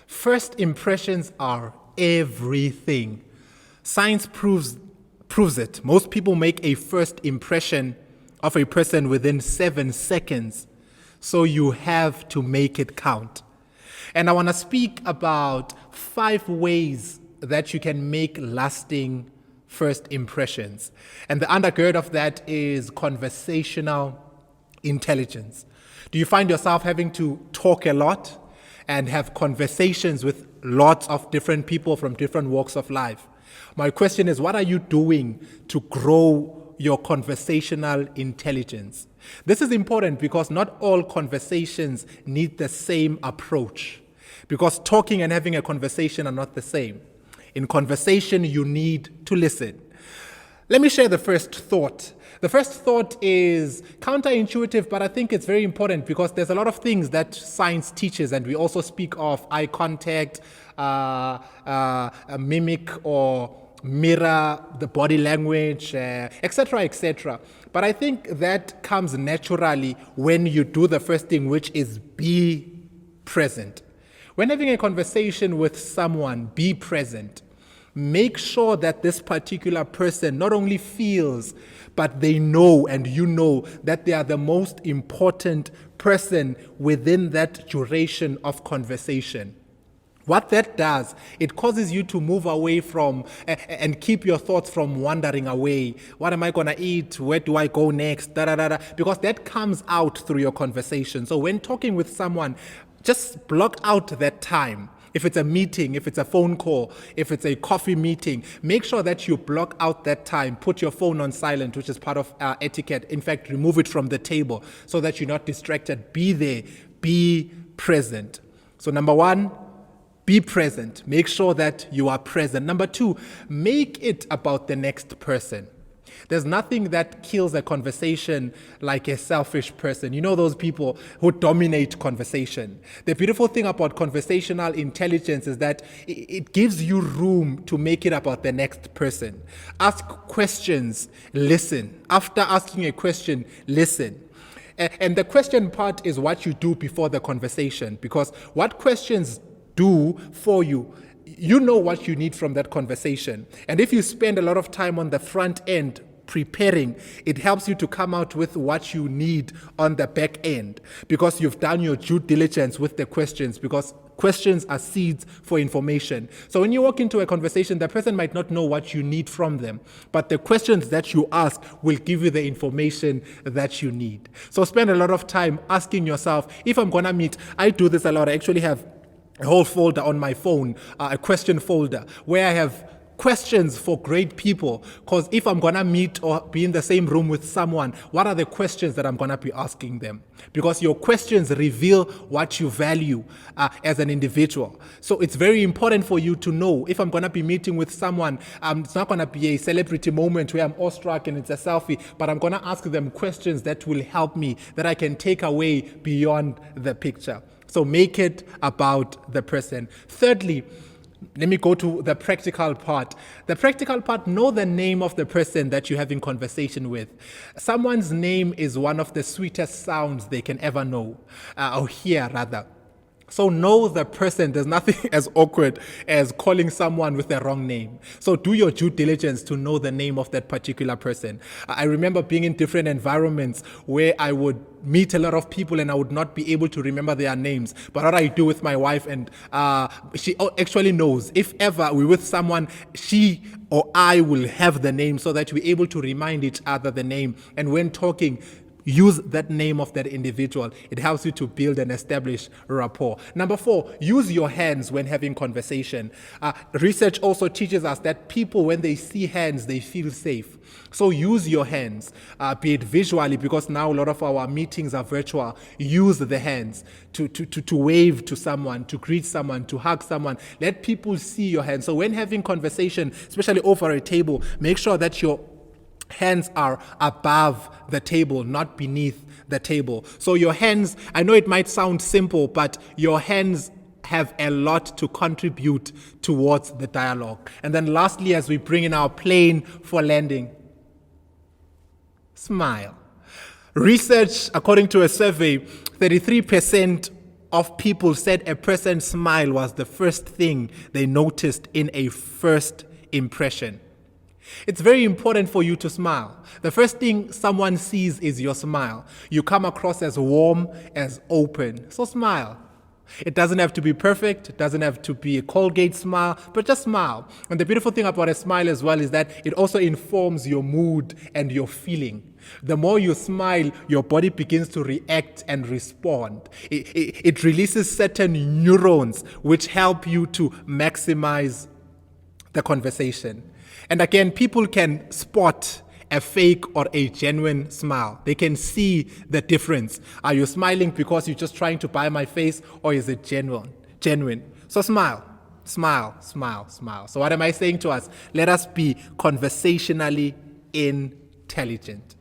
First impressions are everything. Science proves it. Most people make a first impression of a person within 7 seconds. So you have to make it count. And I want to speak about 5 ways that you can make lasting first impressions. And the undergird of that is conversational intelligence. Do you find yourself having to talk a lot and have conversations with lots of different people from different walks of life? My question is, what are you doing to grow your conversational intelligence? This is important because not all conversations need the same approach, because talking and having a conversation are not the same. In conversation, you need to listen. Let me share the first thought. The first thought is counterintuitive, but I think it's very important because there's a lot of things that science teaches, and we also speak of eye contact, mimic or mirror the body language, etc., etc. But I think that comes naturally when you do the first thing, which is be present. When having a conversation with someone, be present. Make sure that this particular person not only feels, but they know and you know that they are the most important person within that duration of conversation. What that does, it causes you to move away from and keep your thoughts from wandering away. What am I going to eat? Where do I go next? Because that comes out through your conversation. So when talking with someone, just block out that time. If it's a meeting, if it's a phone call, if it's a coffee meeting, make sure that you block out that time. Put your phone on silent, which is part of etiquette. In fact, remove it from the table so that you're not distracted. Be there. Be present. So number 1, be present. Make sure that you are present. Number 2, make it about the next person. There's nothing that kills a conversation like a selfish person. You know those people who dominate conversation. The beautiful thing about conversational intelligence is that it gives you room to make it about the next person. Ask questions, listen. After asking a question, listen. And the question part is what you do before the conversation, because what questions do for you, you know what you need from that conversation. And if you spend a lot of time on the front end preparing, it helps you to come out with what you need on the back end, because you've done your due diligence with the questions, because questions are seeds for information. So when you walk into a conversation, the person might not know what you need from them, but the questions that you ask will give you the information that you need. So spend a lot of time asking yourself, if I'm going to meet, I do this a lot. I actually have a whole folder on my phone, a question folder, where I have questions for great people, because if I'm going to meet or be in the same room with someone, what are the questions that I'm going to be asking them? Because your questions reveal what you value as an individual. So it's very important for you to know, if I'm going to be meeting with someone, it's not going to be a celebrity moment where I'm awestruck and it's a selfie, but I'm going to ask them questions that will help me, that I can take away beyond the picture. So make it about the person. Thirdly, let me go to the practical part. The practical part, know the name of the person that you're having conversation with. Someone's name is one of the sweetest sounds they can ever know, or hear rather. So know the person. There's nothing as awkward as calling someone with the wrong name. So do your due diligence to know the name of that particular person. I remember being in different environments where I would meet a lot of people and I would not be able to remember their names. But what I do with my wife, and she actually knows, if ever we're with someone, she or I will have the name so that we're able to remind each other the name. And when talking, use that name of that individual. It helps you to build and establish rapport. Number 4, use your hands when having conversation. Research also teaches us that people, when they see hands, they feel safe. So use your hands, be it visually, because now a lot of our meetings are virtual. Use the hands to wave to someone, to greet someone, to hug someone. Let people see your hands. So when having conversation, especially over a table, make sure that your hands are above the table, not beneath the table. So your hands, I know it might sound simple, but your hands have a lot to contribute towards the dialogue. And then lastly, as we bring in our plane for landing, smile. Research, according to a survey, 33% of people said a person's smile was the first thing they noticed in a first impression. It's very important for you to smile. The first thing someone sees is your smile. You come across as warm, as open. So smile. It doesn't have to be perfect. It doesn't have to be a Colgate smile, but just smile. And the beautiful thing about a smile as well is that it also informs your mood and your feeling. The more you smile, your body begins to react and respond. It releases certain neurons which help you to maximize the conversation. And again, people can spot a fake or a genuine smile. They can see the difference. Are you smiling because you're just trying to buy my face, or is it genuine? So smile, smile, smile, smile. So what am I saying to us? Let us be conversationally intelligent.